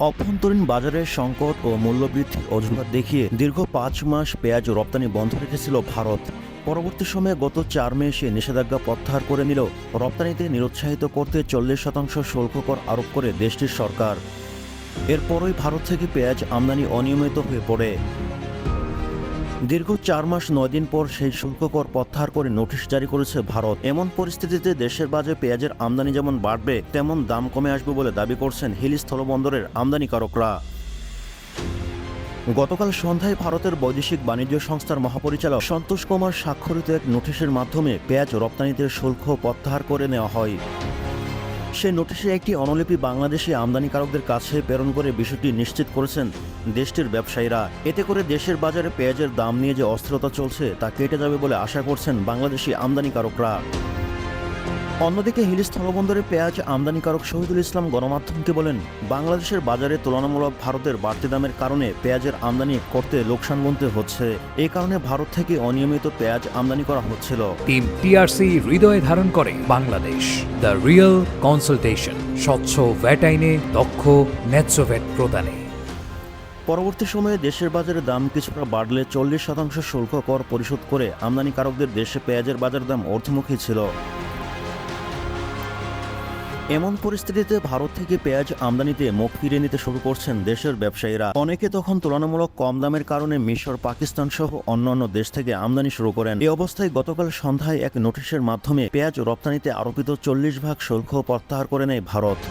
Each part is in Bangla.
অভ্যন্তরীণ বাজারের সংকট ও মূল্যবৃদ্ধির অজুহাত দেখিয়ে দীর্ঘ ৫ মাস পেঁয়াজ রপ্তানি বন্ধ রেখেছিল ভারত। পরবর্তী সময়ে গত ৪ মে সে নিষেধাজ্ঞা প্রত্যাহার করে নিলেও রপ্তানিতে নিরুৎসাহিত করতে ৪০% শুল্ক কর আরোপ করে দেশটির সরকার। এরপরই ভারত থেকে পেঁয়াজ আমদানি অনিয়মিত হয়ে পড়ে। দীর্ঘ ৪ মাস ৯ দিন পর সেই শুল্ক কর প্রত্যাহার করে নোটিশ জারি করেছে ভারত। এমন পরিস্থিতিতে দেশের বাজারে পেঁয়াজের আমদানি যেমন বাড়বে তেমন দাম কমে আসবে বলে দাবি করছেন হিলি স্থলবন্দরের আমদানিকারকরা। গতকাল সন্ধ্যায় ভারতের বৈদেশিক বাণিজ্য সংস্থার মহাপরিচালক সন্তোষ কুমার স্বাক্ষরিত এক নোটিশের মাধ্যমে পেঁয়াজ রপ্তানিতে শুল্ক প্রত্যাহার করে নেওয়া হয়। সে নোটিশে একটি অনুলিপি বাংলাদেশি আমদানিকারকদের কাছে প্রেরণ করে বিষয়টি নিশ্চিত করেছেন দেশটির ব্যবসায়ীরা। এতে করে দেশের বাজারে পেঁয়াজের দাম নিয়ে যে অস্থিরতা চলছে তা কেটে যাবে বলে আশা করছেন বাংলাদেশি আমদানিকারকরা। অন্যদিকে হিলি স্থলবন্দরে পেঁয়াজ আমদানিকারক শহীদুল ইসলাম গণমাধ্যমকে বলেন, বাংলাদেশের বাজারে তুলনামূলক ভারতের বাড়তি দামের কারণে পেঁয়াজের আমদানি করতে লোকসান গুনতে হচ্ছে। এই কারণে ভারত থেকে অনিয়মিত পেঁয়াজ আমদানি করা হচ্ছিল। টিম টিআরসি হৃদয়ে ধারণ করে বাংলাদেশ, দ্য রিয়েল কনসালটেশন, স্বচ্ছ ভ্যাট আইনে দক্ষ ন্যায্য ভ্যাট প্রদানে। পরবর্তী সময়ে দেশের বাজারে দাম কিছুটা বাড়লে ৪০% শুল্ক কর পরিশোধ করে আমদানিকারকদের দেশে পেঁয়াজের বাজার দাম ঊর্ধ্বমুখী ছিল। এমন পরিস্থিতিতে ভারত থেকে পেঁয়াজ আমদানিতে মুখ ফিরিয়ে নিতে শুরু করছেন দেশের ব্যবসায়ীরা। অনেকে তখন তুলনামূলক কম দামের কারণে মিশর, পাকিস্তান সহ অন্যান্য দেশ থেকে আমদানি শুরু করেন। এই অবস্থায় গতকাল সন্ধ্যায় এক নোটিশের মাধ্যমে পেঁয়াজ রপ্তানিতে আরোপিত ৪০% শুল্ক প্রত্যাহার করে নেয় ভারত।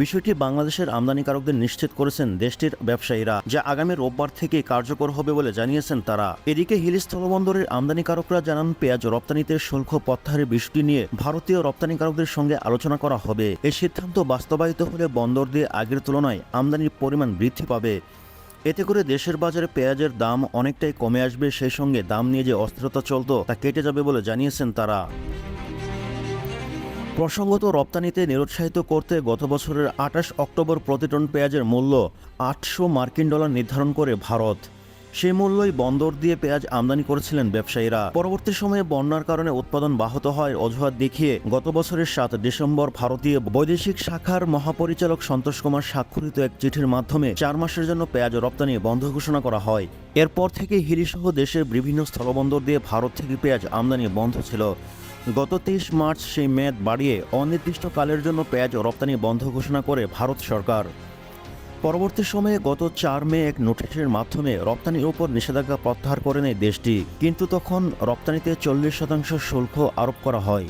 বিষয়টি বাংলাদেশের আমদানিকারকদের নিশ্চিত করেছেন দেশটির ব্যবসায়ীরা, যা আগামী রোববার থেকে কার্যকর হবে বলে জানিয়েছেন তারা। এদিকে হিলি স্থলবন্দরের আমদানিকারকরা জানান, পেঁয়াজ রপ্তানিতে শুল্ক প্রত্যাহারের বিষয়টি নিয়ে ভারতীয় রপ্তানিকারকদের সঙ্গে আলোচনা করা হবে। এই সিদ্ধান্ত বাস্তবায়িত হলে বন্দর দিয়ে আগের তুলনায় আমদানির পরিমাণ বৃদ্ধি পাবে। এতে করে দেশের বাজারে পেঁয়াজের দাম অনেকটাই কমে আসবে, সেই সঙ্গে দাম নিয়ে যে অস্থিরতা চলত তা কেটে যাবে বলে জানিয়েছেন তারা। প্রসঙ্গত, রপ্তানিতে নিরুৎসাহিত করতে গত বছরের ২৮ অক্টোবর প্রতি টন পেঁয়াজের মূল্য $৮০০ নির্ধারণ করে ভারত। সেই মূল্যই বন্দর দিয়ে পেঁয়াজ আমদানি করেছিলেন ব্যবসায়ীরা। পরবর্তী সময়ে বন্যার কারণে উৎপাদন ব্যাহত হয় অজুহাত দেখিয়ে গত বছরের ৭ ডিসেম্বর ভারতীয় বৈদেশিক শাখার মহাপরিচালক সন্তোষ কুমার স্বাক্ষরিত এক চিঠির মাধ্যমে ৪ মাসের জন্য পেঁয়াজ রপ্তানি বন্ধ ঘোষণা করা হয়। এরপর থেকে হিলিসহ দেশের বিভিন্ন স্থলবন্দর দিয়ে ভারত থেকে পেঁয়াজ আমদানি বন্ধ ছিল। গত ২৩ মার্চ সেই মেয়াদ বাড়িয়ে অনির্দিষ্টকালের জন্য পেঁয়াজ রপ্তানি বন্ধ ঘোষণা করে ভারত সরকার। পরবর্তী সময়ে গত ৪ মে এক নোটিশের মাধ্যমে রপ্তানির উপর নিষেধাজ্ঞা প্রত্যাহার করে নেয় দেশটি, কিন্তু তখন রপ্তানিতে ৪০% শুল্ক আরোপ করা হয়।